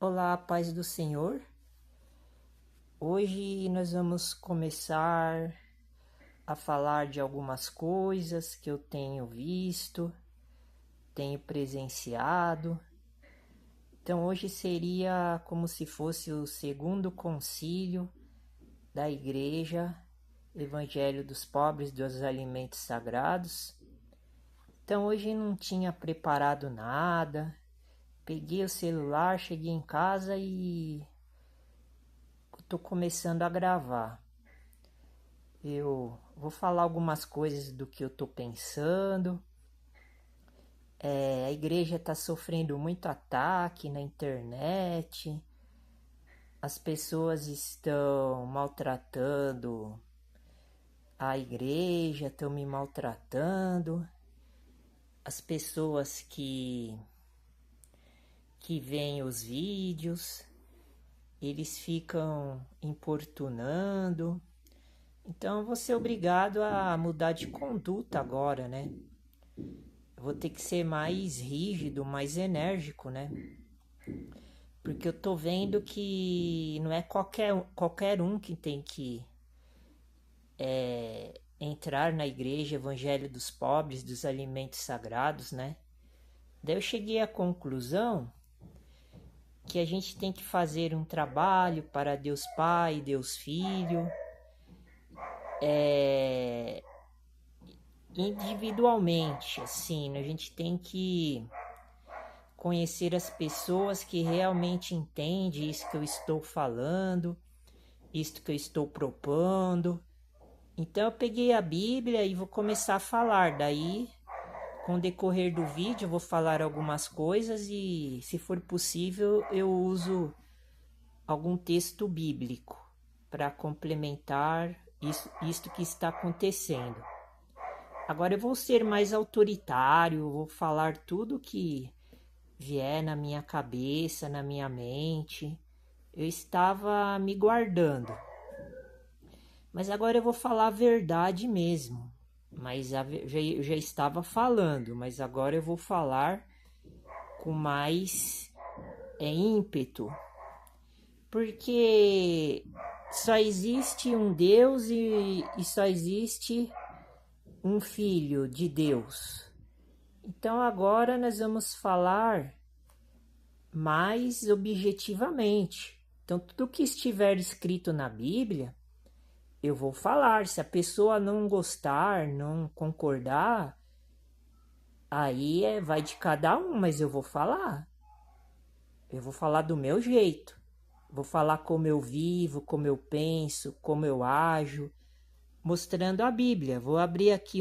Olá, paz do Senhor. Hoje nós vamos começar a falar de algumas coisas que eu tenho visto, tenho presenciado. Então, hoje seria como se fosse o segundo concílio da Igreja, Evangelho dos Pobres dos Alimentos Sagrados. Então, hoje não tinha preparado nada. Peguei o celular, cheguei em casa e estou começando a gravar. Eu vou falar algumas coisas do que eu estou pensando. A igreja está sofrendo muito ataque na internet. As pessoas estão maltratando a igreja, estão me maltratando. As pessoas que veem os vídeos, eles ficam importunando. Então eu vou ser obrigado a mudar de conduta agora, né? Eu vou ter que ser mais rígido, mais enérgico, né? Porque eu tô vendo que não é qualquer um que tem que entrar na igreja Evangelho dos Pobres, dos Alimentos Sagrados, né? Daí eu cheguei à conclusão que a gente tem que fazer um trabalho para Deus Pai, Deus Filho, individualmente, assim, a gente tem que conhecer as pessoas que realmente entendem isso que eu estou falando, isso que eu estou propondo. Então eu peguei a Bíblia e vou começar a falar. Daí, com o decorrer do vídeo, eu vou falar algumas coisas e, se for possível, eu uso algum texto bíblico para complementar isto que está acontecendo. Agora eu vou ser mais autoritário, vou falar tudo que vier na minha cabeça, na minha mente. Eu estava me guardando. Mas agora eu vou falar a verdade mesmo. Mas eu já estava falando, mas agora eu vou falar com mais ímpeto. Porque só existe um Deus e só existe um Filho de Deus. Então agora nós vamos falar mais objetivamente. Então tudo que estiver escrito na Bíblia, eu vou falar. Se a pessoa não gostar, não concordar, aí vai de cada um, mas eu vou falar. Eu vou falar do meu jeito. Vou falar como eu vivo, como eu penso, como eu ajo, mostrando a Bíblia. Vou abrir aqui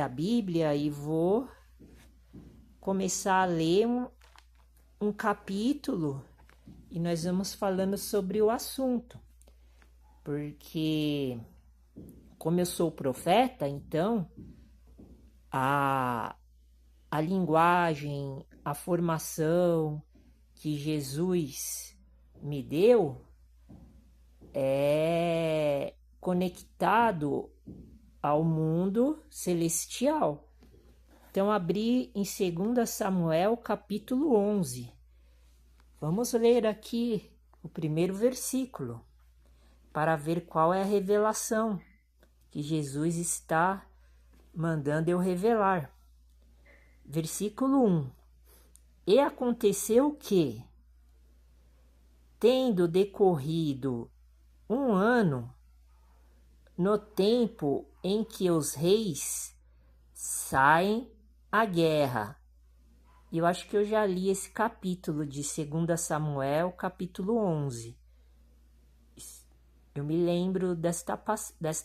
a Bíblia e vou começar a ler um capítulo e nós vamos falando sobre o assunto. Porque, como eu sou profeta, então a linguagem, a formação que Jesus me deu é conectado ao mundo celestial. Então, abri em 2 Samuel, capítulo 11. Vamos ler aqui o primeiro versículo, para ver qual é a revelação que Jesus está mandando eu revelar. Versículo 1. E aconteceu que, tendo decorrido 1 ano, no tempo em que os reis saem à guerra. Eu acho que eu já li esse capítulo de 2 Samuel, capítulo 11. Eu me lembro desta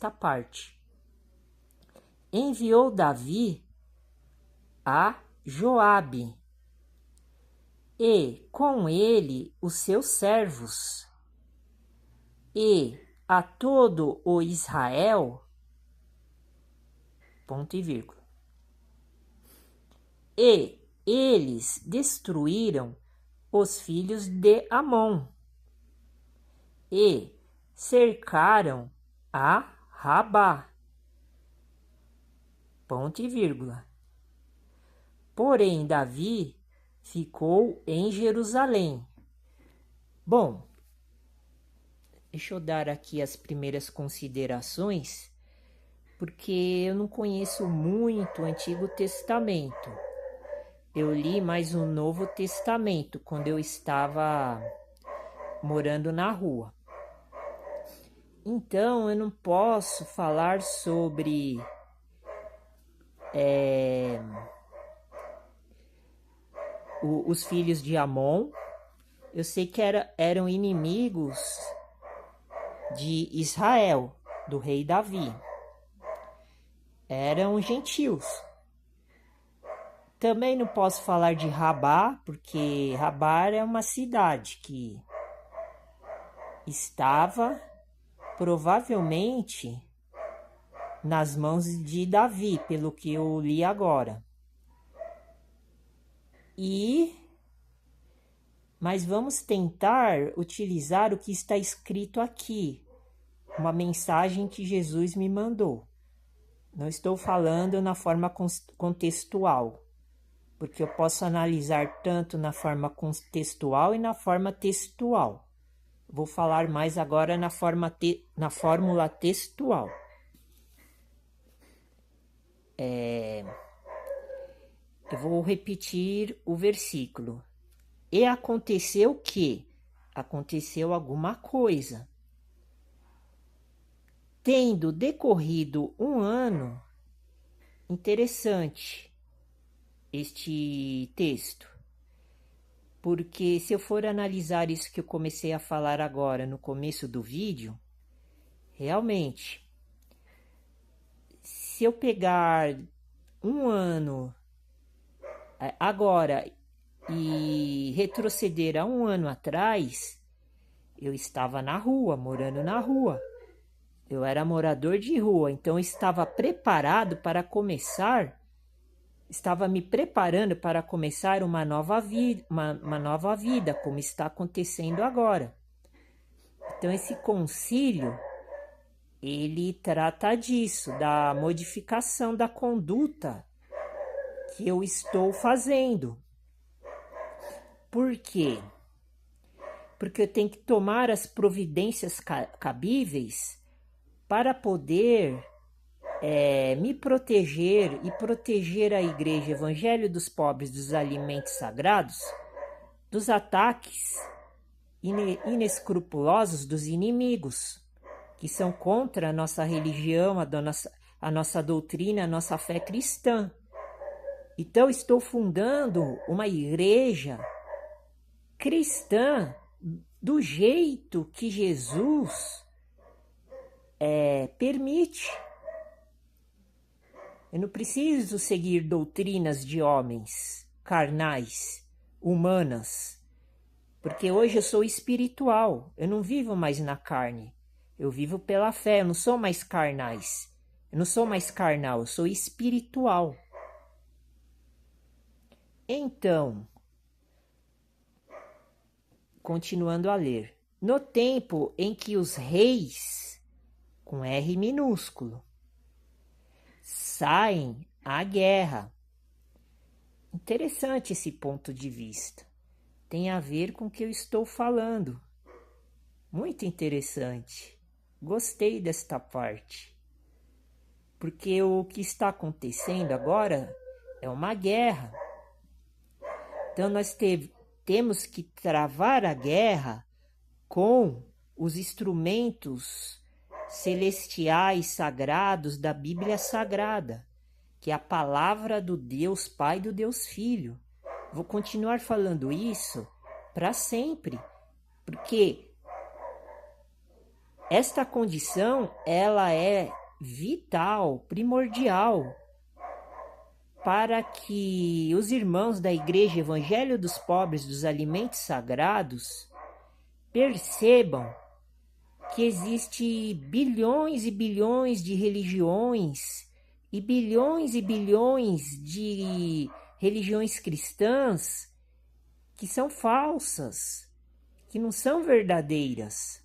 parte. Enviou Davi a Joabe e com ele os seus servos e a todo o Israel, ponto e vírgula. E eles destruíram os filhos de Amon e cercaram a Rabá, ponto e vírgula. Porém, Davi ficou em Jerusalém. Bom, deixa eu dar aqui as primeiras considerações, porque eu não conheço muito o Antigo Testamento. Eu li mais o Novo Testamento quando eu estava morando na rua. Então, eu não posso falar sobre os filhos de Amon. Eu sei que eram inimigos de Israel, do rei Davi. Eram gentios. Também não posso falar de Rabá, porque Rabá é uma cidade que estava provavelmente nas mãos de Davi, pelo que eu li agora. Mas vamos tentar utilizar o que está escrito aqui, uma mensagem que Jesus me mandou. Não estou falando na forma contextual, porque eu posso analisar tanto na forma contextual e na forma textual. Vou falar mais agora na fórmula textual. Eu vou repetir o versículo. E aconteceu que? Aconteceu alguma coisa. Tendo decorrido um ano, interessante este texto, porque se eu for analisar isso que eu comecei a falar agora no começo do vídeo, realmente, se eu pegar um ano agora e retroceder a um ano atrás, eu estava na rua, morando na rua. Eu era morador de rua, então eu estava preparado para começar, estava me preparando para começar uma nova vida, como está acontecendo agora. Então esse concílio, ele trata disso, da modificação da conduta que eu estou fazendo. Por quê? Porque eu tenho que tomar as providências cabíveis para poder me proteger e proteger a Igreja Evangelho dos Pobres dos Alimentos Sagrados dos ataques inescrupulosos dos inimigos, que são contra a nossa religião, a nossa doutrina, a nossa fé cristã. Então, estou fundando uma igreja cristã do jeito que Jesus permite. Eu não preciso seguir doutrinas de homens carnais, humanas, porque hoje eu sou espiritual, eu não vivo mais na carne, eu vivo pela fé, eu não sou mais carnais, eu não sou mais carnal, eu sou espiritual. Então, continuando a ler, no tempo em que os reis, com R minúsculo, saem à guerra. Interessante esse ponto de vista. Tem a ver com o que eu estou falando. Muito interessante. Gostei desta parte. Porque o que está acontecendo agora é uma guerra. Então nós temos que travar a guerra com os instrumentos celestiais sagrados da Bíblia Sagrada, que é a palavra do Deus Pai e do Deus Filho. Vou continuar falando isso para sempre, porque esta condição ela é vital, primordial, para que os irmãos da Igreja Evangelho dos Pobres dos Alimentos Sagrados percebam que existe bilhões e bilhões de religiões e bilhões de religiões cristãs que são falsas, que não são verdadeiras.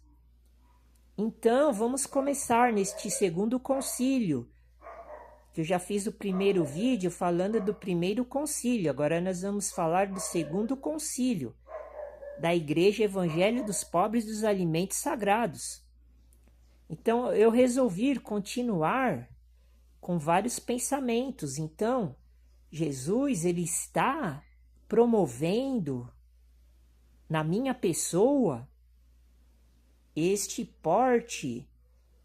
Então, vamos começar neste segundo concílio que eu já fiz o primeiro vídeo falando do primeiro concílio. Agora nós vamos falar do segundo concílio, da Igreja Evangelho dos Pobres dos Alimentos Sagrados. Então eu resolvi continuar com vários pensamentos. Então, Jesus, ele está promovendo na minha pessoa este porte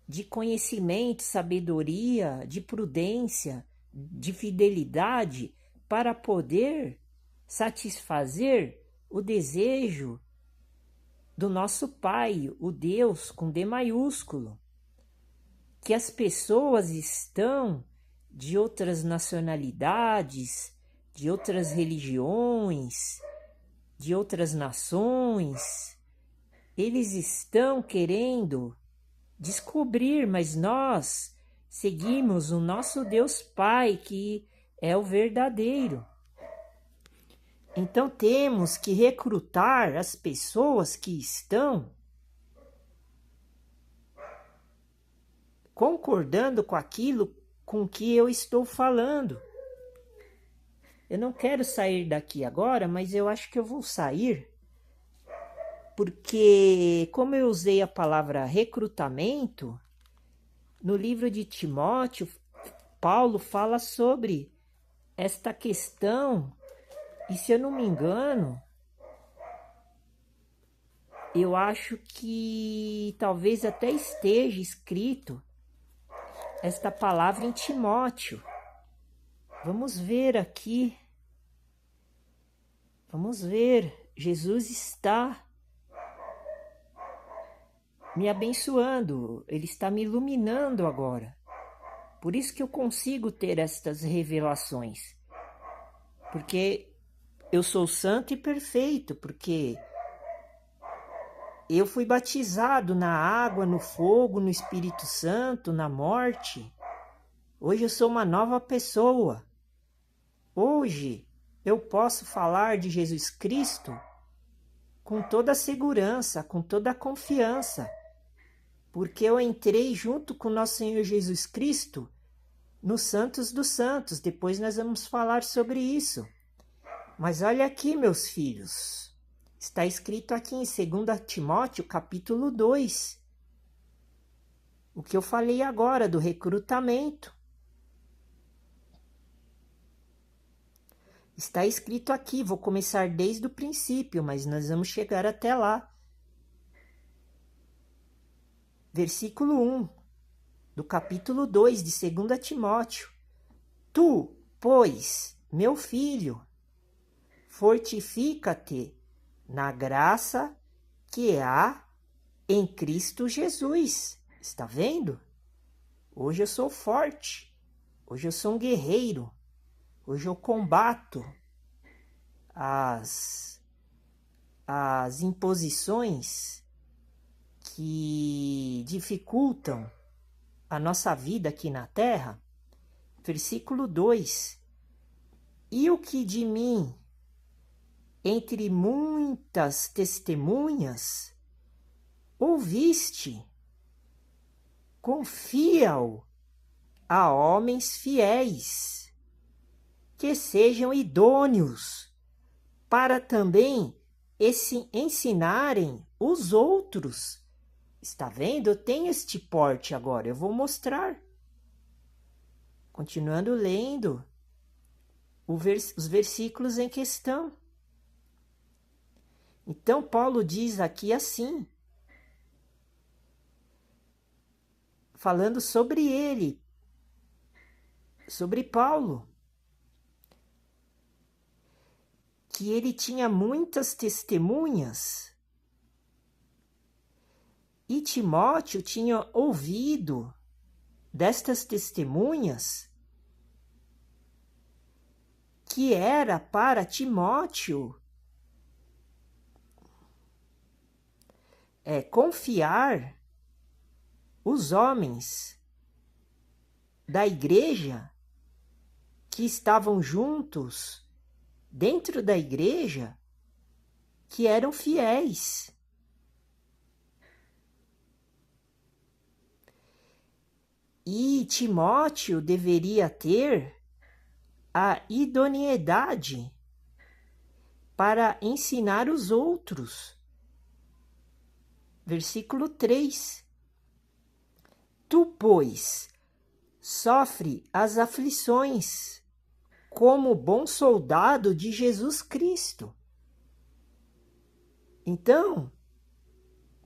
de conhecimento, sabedoria, de prudência, de fidelidade, para poder satisfazer o desejo do nosso Pai, o Deus com D maiúsculo, que as pessoas estão de outras nacionalidades, de outras religiões, de outras nações, eles estão querendo descobrir, mas nós seguimos o nosso Deus Pai, que é o verdadeiro. Então temos que recrutar as pessoas que estão concordando com aquilo com que eu estou falando. Eu não quero sair daqui agora, mas eu acho que eu vou sair, porque como eu usei a palavra recrutamento, no livro de Timóteo, Paulo fala sobre esta questão. E se eu não me engano, eu acho que talvez até esteja escrito esta palavra em Timóteo. Vamos ver aqui. Vamos ver. Jesus está me abençoando. Ele está me iluminando agora. Por isso que eu consigo ter estas revelações. Porque eu sou santo e perfeito, porque eu fui batizado na água, no fogo, no Espírito Santo, na morte. Hoje eu sou uma nova pessoa. Hoje eu posso falar de Jesus Cristo com toda a segurança, com toda a confiança, porque eu entrei junto com nosso Senhor Jesus Cristo nos Santos dos Santos. Depois nós vamos falar sobre isso. Mas olha aqui, meus filhos, está escrito aqui em 2 Timóteo, capítulo 2, o que eu falei agora do recrutamento. Está escrito aqui, vou começar desde o princípio, mas nós vamos chegar até lá. Versículo 1, do capítulo 2 de 2 Timóteo. Tu, pois, meu filho, fortifica-te na graça que há em Cristo Jesus. Está vendo? Hoje eu sou forte. Hoje eu sou um guerreiro. Hoje eu combato as imposições que dificultam a nossa vida aqui na terra. Versículo 2. E o que de mim, entre muitas testemunhas, ouviste, confia-o a homens fiéis, que sejam idôneos, para também ensinarem os outros. Está vendo? Eu tenho este porte agora, eu vou mostrar. Continuando lendo os versículos em questão. Então, Paulo diz aqui assim, falando sobre ele, sobre Paulo, que ele tinha muitas testemunhas e Timóteo tinha ouvido destas testemunhas que era para Timóteo confiar os homens da igreja que estavam juntos dentro da igreja, que eram fiéis. E Timóteo deveria ter a idoneidade para ensinar os outros. Versículo 3. Tu, pois, sofre as aflições como bom soldado de Jesus Cristo. Então,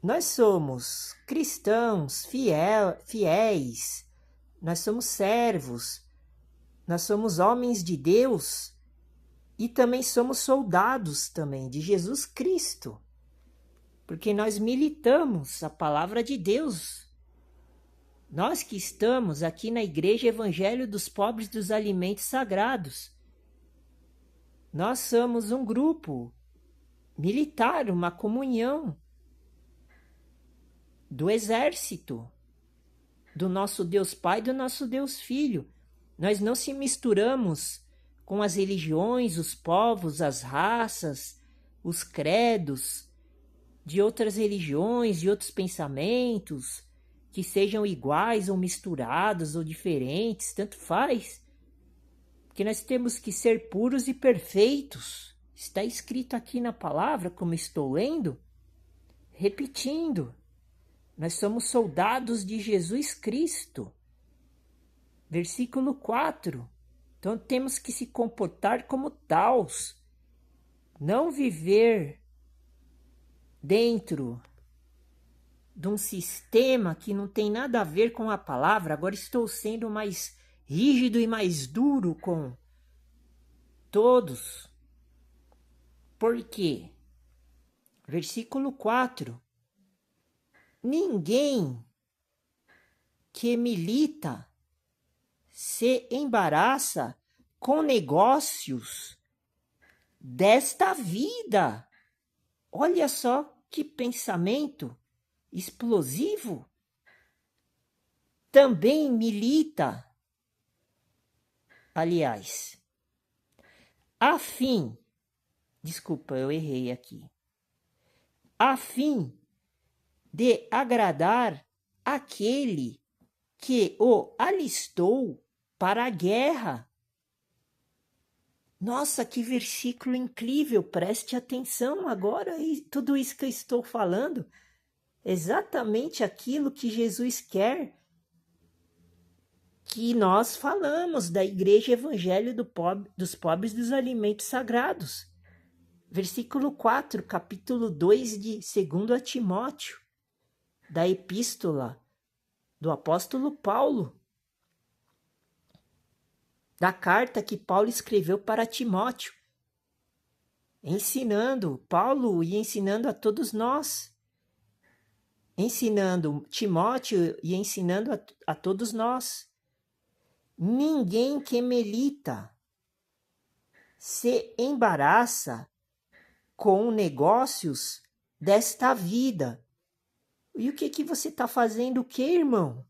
nós somos cristãos fiéis, nós somos servos, nós somos homens de Deus e também somos soldados também de Jesus Cristo, porque nós militamos a palavra de Deus. Nós que estamos aqui na Igreja Evangelho dos Pobres dos Alimentos Sagrados, nós somos um grupo militar, uma comunhão do exército, do nosso Deus Pai e do nosso Deus Filho. Nós não se misturamos com as religiões, os povos, as raças, os credos de outras religiões, de outros pensamentos, que sejam iguais ou misturados ou diferentes, tanto faz. Porque nós temos que ser puros e perfeitos. Está escrito aqui na palavra, como estou lendo, repetindo. Nós somos soldados de Jesus Cristo. Versículo 4. Então temos que se comportar como tals. Não viver dentro de um sistema que não tem nada a ver com a palavra. Agora estou sendo mais rígido e mais duro com todos. Por quê? Versículo 4. Ninguém que milita se embaraça com negócios desta vida. Olha só que pensamento explosivo. Também milita, aliás, desculpa, eu errei aqui, a fim de agradar aquele que o alistou para a guerra. Nossa, que versículo incrível! Preste atenção agora, e tudo isso que eu estou falando, exatamente aquilo que Jesus quer que nós falamos da Igreja Evangelho dos Pobres dos Alimentos Sagrados. Versículo 4, capítulo 2 de 2 Timóteo, da epístola do apóstolo Paulo, da carta que Paulo escreveu para Timóteo, Paulo ia ensinando a todos nós, ensinando Timóteo e ensinando a todos nós. Ninguém que milita se embaraça com negócios desta vida. E o que você está fazendo, irmão?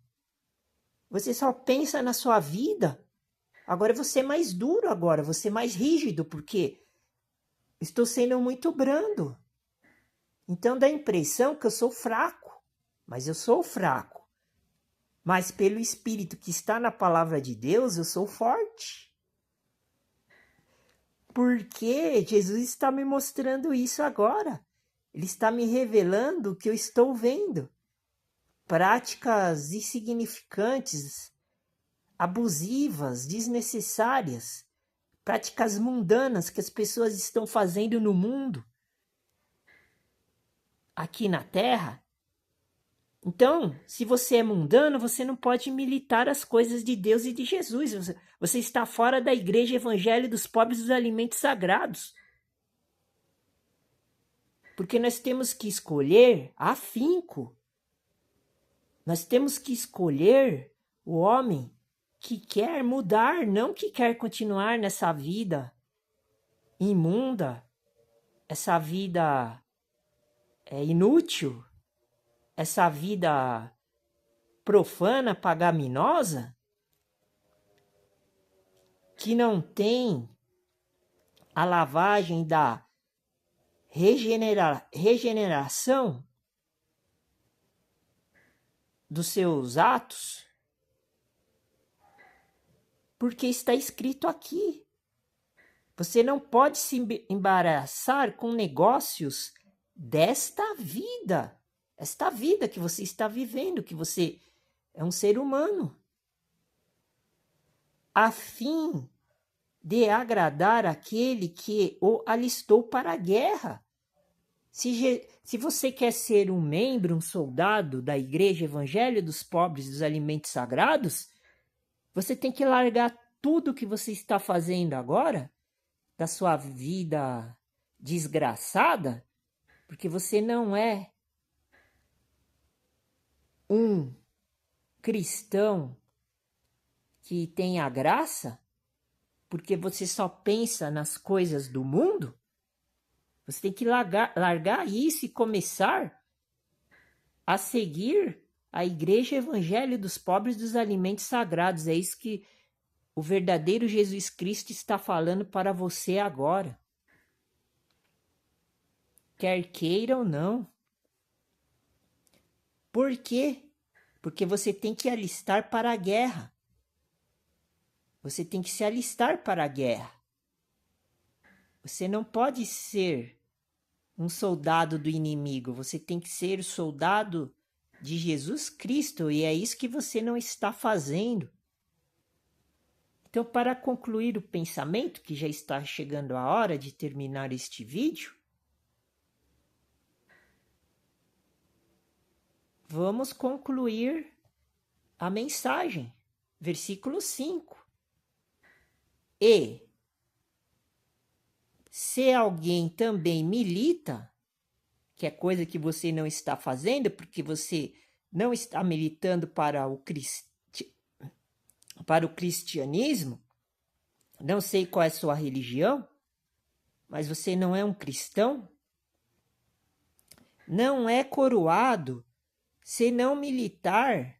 Você só pensa na sua vida? Agora você é mais duro agora, você é mais rígido, porque estou sendo muito brando. Então dá a impressão que eu sou fraco, mas eu sou fraco. Mas pelo Espírito que está na palavra de Deus, eu sou forte. Porque Jesus está me mostrando isso agora. Ele está me revelando o que eu estou vendo. Práticas insignificantes, abusivas, desnecessárias, práticas mundanas que as pessoas estão fazendo no mundo, aqui na Terra. Então, se você é mundano, você não pode militar as coisas de Deus e de Jesus. Você está fora da Igreja Evangelho dos Pobres dos Alimentos Sagrados. Porque nós temos que escolher afinco. Nós temos que escolher o homem que quer mudar, não que quer continuar nessa vida imunda, essa vida inútil, essa vida profana, pecaminosa, que não tem a lavagem da regeneração dos seus atos, porque está escrito aqui. Você não pode se embaraçar com negócios desta vida. Esta vida que você está vivendo, que você é um ser humano. A fim de agradar aquele que o alistou para a guerra. Se você quer ser um membro, um soldado da Igreja Evangelho dos Pobres dos Alimentos Sagrados, você tem que largar tudo que você está fazendo agora, da sua vida desgraçada, porque você não é um cristão que tem a graça, porque você só pensa nas coisas do mundo. Você tem que largar isso e começar a seguir a Igreja Evangelho dos Pobres dos Alimentos Sagrados. É isso que o verdadeiro Jesus Cristo está falando para você agora. Quer queira ou não. Por quê? Porque você tem que alistar para a guerra. Você tem que se alistar para a guerra. Você não pode ser um soldado do inimigo. Você tem que ser o soldado de Jesus Cristo. E é isso que você não está fazendo. Então, para concluir o pensamento, que já está chegando a hora de terminar este vídeo, vamos concluir a mensagem. Versículo 5. E se alguém também milita, que é coisa que você não está fazendo, porque você não está militando para o cristianismo, não sei qual é a sua religião, mas você não é um cristão, não é coroado se não militar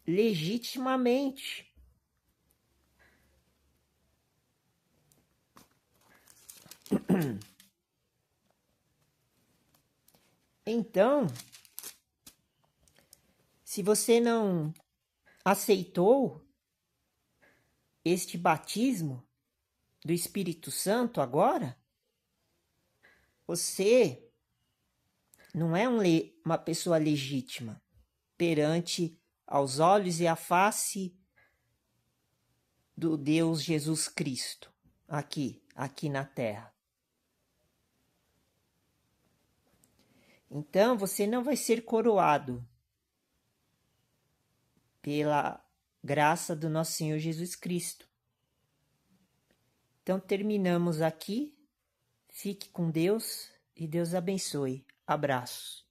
legitimamente. Então, se você não aceitou este batismo do Espírito Santo agora, você não é uma pessoa legítima perante aos olhos e à face do Deus Jesus Cristo, aqui na terra. Então, você não vai ser coroado pela graça do nosso Senhor Jesus Cristo. Então, terminamos aqui. Fique com Deus e Deus abençoe. Abraços.